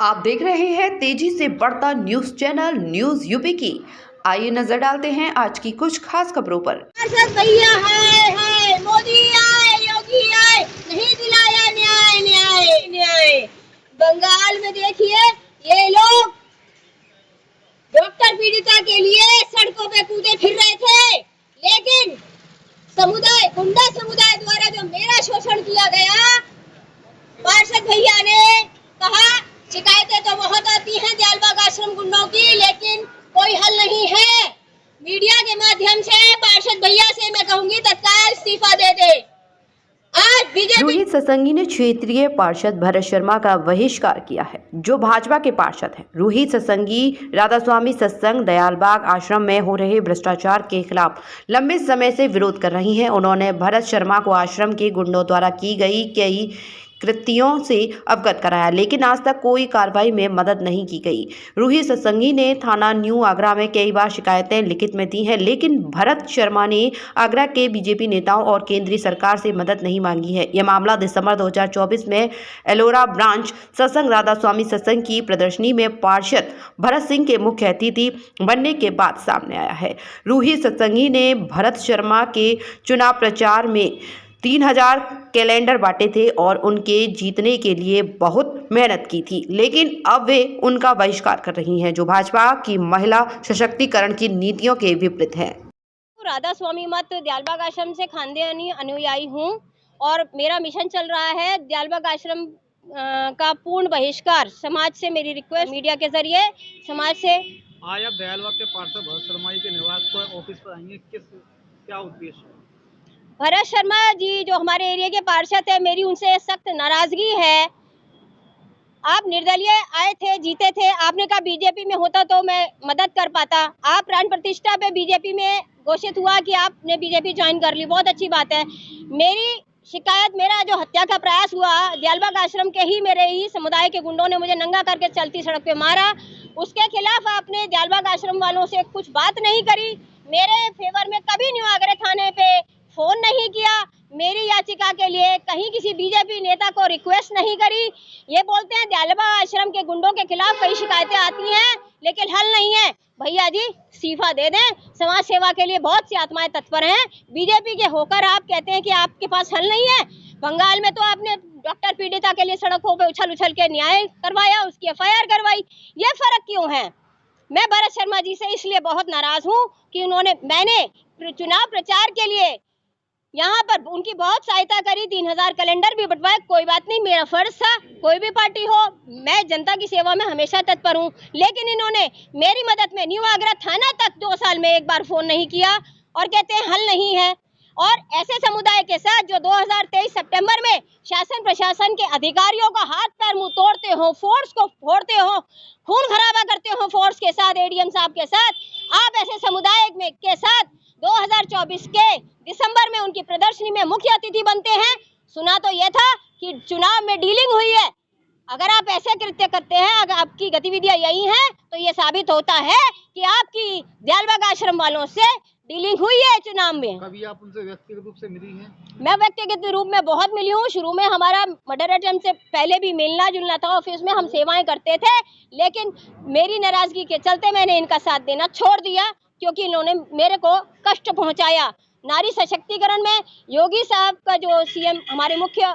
आप देख रहे हैं तेजी से बढ़ता न्यूज चैनल न्यूज यूपी की। आइए नजर डालते हैं आज की कुछ खास खबरों पर। भैया है, मोदी आए, योगी आए, नहीं दिलाया न्याय न्याय न्याय। बंगाल में देखिए ये लोग डॉक्टर पीड़िता के लिए सड़कों पे कूदे फिर रहे थे, लेकिन समुदाय गुंडा समुदाय द्वारा जो मेरा शोषण किया गया, पार्षद भैया ने कहा शिकायतें तो बहुत आती हैं दयालबाग आश्रम गुंडों की, लेकिन कोई हल नहीं है। मीडिया के माध्यम से पार्षद भैया से मैं कहूंगी तत्काल इस्तीफा दे दे। आज बीजेपी रोहित ससंगी ने क्षेत्रीय पार्षद भरत शर्मा का बहिष्कार किया है, जो भाजपा के पार्षद हैं। रोहित ससंगी राधास्वामी सत्संग दयालबाग आश्रम में हो रहे भ्रष्टाचार के खिलाफ लंबे समय से विरोध कर रही हैं। उन्होंने भरत शर्मा को आश्रम के गुंडों द्वारा की गई कई कृत्यों से अवगत कराया, लेकिन आज तक कोई कार्रवाई में मदद नहीं की गई। रोहित सत्संगी ने थाना न्यू आगरा में कई बार शिकायतें लिखित में दी हैं, लेकिन भरत शर्मा ने आगरा के बीजेपी नेताओं और केंद्रीय सरकार से मदद नहीं मांगी है। यह मामला दिसंबर 2024 में एलोरा ब्रांच सत्संग राधास्वामी सत्संग की प्रदर्शनी में पार्षद भरत सिंह के मुख्य अतिथि बनने के बाद सामने आया है। रोहित सत्संगी ने भरत शर्मा के चुनाव प्रचार में 3000 कैलेंडर बांटे थे और उनके जीतने के लिए बहुत मेहनत की थी, लेकिन अब वे उनका बहिष्कार कर रही हैं, जो भाजपा की महिला सशक्तिकरण की नीतियों के विपरीत है। राधास्वामी मत दयालबाग आश्रम से खानदानी अनुयायी हूँ और मेरा मिशन चल रहा है दयालबाग आश्रम का पूर्ण बहिष्कार। समाज से मेरी रिक्वेस्ट, मीडिया के जरिए समाज से। आज आप दयालबाग के पार्षद भरत शर्मा के निवास पर ऑफिस पर आएंगे, क्या उद्देश्य? भरत शर्मा जी जो हमारे एरिया के पार्षद है, मेरी उनसे सख्त नाराजगी है। आप निर्दलीय आए थे, जीते थे, आपने कहा बीजेपी में होता तो मैं मदद कर पाता। आप प्राण प्रतिष्ठा पे बीजेपी में घोषित हुआ कि आपने बीजेपी ज्वाइन कर ली, बहुत अच्छी बात है। मेरी शिकायत, मेरा जो हत्या का प्रयास हुआ, दयालबाग आश्रम के ही मेरे ही समुदाय के गुंडों ने मुझे नंगा करके चलती सड़क पे मारा, उसके खिलाफ आपने दयालबाग आश्रम वालों से कुछ बात नहीं करी। मेरे फेवर में कभी न्यू आगरा थाने पे फोन नहीं किया, मेरी याचिका के लिए कहीं किसी बीजेपी नेता को रिक्वेस्ट नहीं करी। ये बोलते हैं दयालबाग आश्रम के गुंडों के खिलाफ कई शिकायतें आती हैं, लेकिन हल नहीं है। भैया जी इस्तीफा दे दें, समाज सेवा के लिए बहुत सी आत्माएं तत्पर हैं। बीजेपी के होकर आप कहते हैं कि आपके पास हल नहीं है। बंगाल में तो आपने डॉक्टर पीड़िता के लिए सड़कों पर उछल उछल के न्याय करवाया, उसकी FIR करवाई, ये फर्क क्यों है? मैं भरत शर्मा जी से इसलिए बहुत नाराज हूँ कि मैंने चुनाव प्रचार के लिए यहाँ पर उनकी बहुत सहायता करी, 3000 कैलेंडर भी बंटवाए, कोई बात नहीं, मेरा फर्ज था। कोई भी पार्टी हो, मैं जनता की सेवा में हमेशा तत्पर हूँ, लेकिन इन्होंने मेरी मदद में न्यू आगरा थाना तक 2 साल में एक बार फोन नहीं किया और कहते हैं हल नहीं है। और ऐसे समुदाय के साथ जो 2023 सितंबर में शासन प्रशासन के अधिकारियों का हाथ पैर मुंह तोड़ते हो, फोर्स को फोड़ते हो, खून खराबा करते हो फोर्स के साथ, ADM साहब के साथ, आप ऐसे समुदाय में के साथ 2024 के दिसंबर में उनकी प्रदर्शनी में मुख्य अतिथि बनते हैं। सुना तो यह था कि चुनाव में डीलिंग हुई है। अगर आप ऐसे कृत्य करते हैं, अगर आपकी गतिविधियां यही हैं, तो ये साबित होता है कि आपकी दयालबाग आश्रम वालों से डीलिंग हुई है चुनाव में। कभी आप उनसे व्यक्तिगत रूप से मिली हैं? मैं व्यक्तिगत रूप में बहुत मिली हूँ। शुरू में हमारा मर्डर अटेम्प्ट से पहले भी मिलना जुलना था, ऑफिस में हम सेवाएं करते थे, लेकिन मेरी नाराजगी के चलते मैंने इनका साथ देना छोड़ दिया, क्योंकि इन्होंने मेरे को कष्ट पहुंचाया। नारी सशक्तिकरण में योगी साहब का जो CM हमारे मुख्य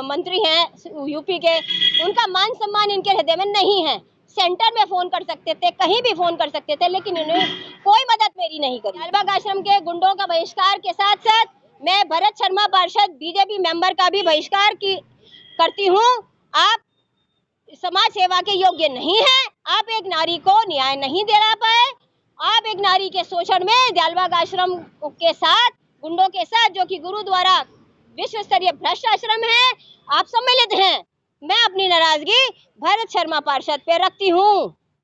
मंत्री हैं यूपी के, उनका मान सम्मान इनके हृदय में नहीं है। सेंटर में फोन कर सकते थे, कहीं भी फोन कर सकते थे, लेकिन इन्होंने कोई मदद मेरी नहीं करी। दयालबाग आश्रम के गुंडों का बहिष्कार के साथ साथ मैं भरत शर्मा पार्षद बीजेपी मेंबर का भी बहिष्कार करती हूँ। आप समाज सेवा के योग्य नहीं है, आप एक नारी को न्याय नहीं दिला पाए, आप एक नारी के शोषण में दयालबाग आश्रम के साथ, गुंडों के साथ, जो कि गुरु द्वारा विश्व स्तरीय भ्रष्ट आश्रम है, आप सम्मिलित हैं। मैं अपनी नाराजगी भरत शर्मा पार्षद पे रखती हूँ।